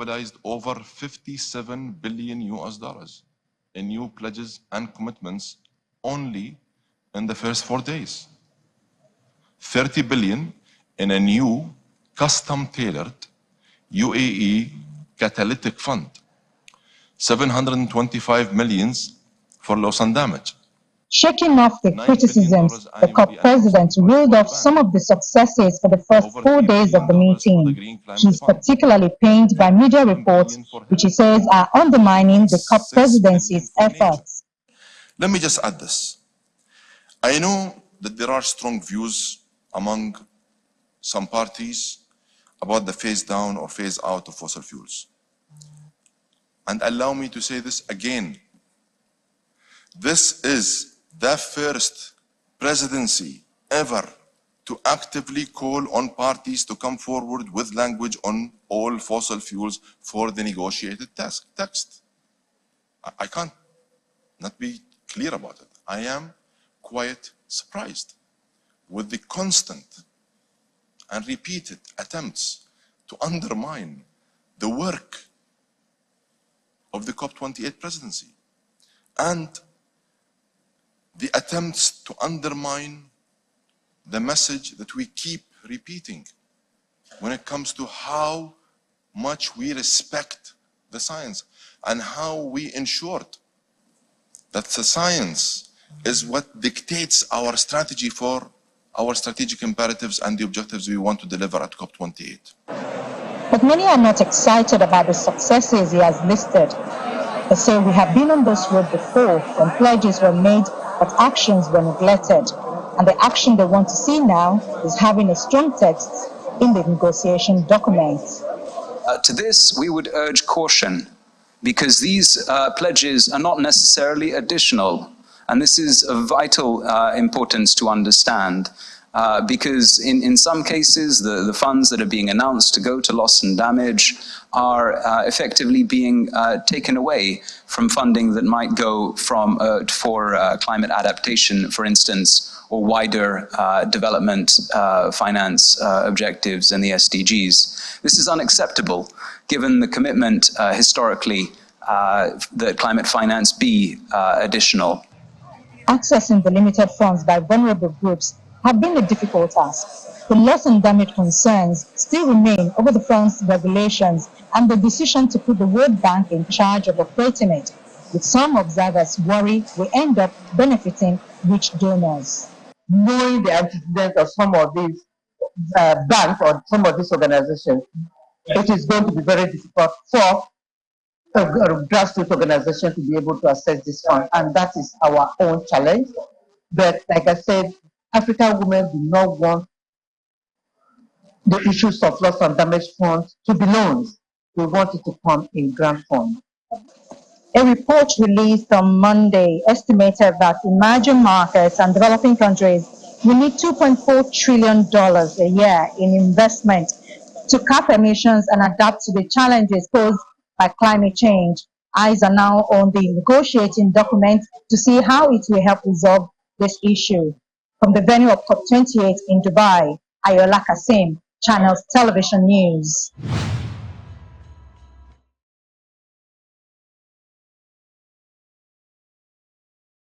mobilized over 57 billion US dollars in new pledges and commitments only in the first 4 days. 30 billion in a new custom-tailored UAE catalytic fund. 725 millions for loss and damage. Shaking off the criticisms, the COP president reeled off some of the successes for the first 4 days of the meeting. He's particularly pained by media reports, which he says are undermining the COP presidency's efforts. Let me just add this. I know that there are strong views among some parties about the phase down or phase out of fossil fuels. And allow me to say this again. This is the first presidency ever to actively call on parties to come forward with language on all fossil fuels for the negotiated text. I can't not be clear about it. I am quite surprised with the constant and repeated attempts to undermine the work of the COP28 presidency and the attempts to undermine the message that we keep repeating when it comes to how much we respect the science and how we ensure that the science is what dictates our strategy for our strategic imperatives and the objectives we want to deliver at COP28. But many are not excited about the successes he has listed. They say we have been on this road before when pledges were made but actions were neglected. And the action they want to see now is having a strong text in the negotiation documents. To this, we would urge caution, because these pledges are not necessarily additional. And this is of vital importance to understand, because in some cases, the funds that are being announced to go to loss and damage are effectively being taken away from funding that might go for climate adaptation, for instance, or wider development finance objectives and the SDGs. This is unacceptable, given the commitment historically that climate finance be additional. Accessing the limited funds by vulnerable groups have been a difficult task. The loss and damage concerns still remain over the fund's regulations and the decision to put the World Bank in charge of operating it, with some observers worry will end up benefiting rich donors. Knowing the antecedents of some of these banks or some of these organizations, it is going to be very difficult for a grassroots organization to be able to access this fund, and that is our own challenge. But like I said, African women do not want the issues of loss and damage funds to be loans. We want it to come in grant form. A report released on Monday estimated that emerging markets and developing countries will need $2.4 trillion a year in investment to cap emissions and adapt to the challenges posed by climate change. Eyes are now on the negotiating document to see how it will help resolve this issue. From the venue of COP28 in Dubai, Ayola Kasim, Channels Television News.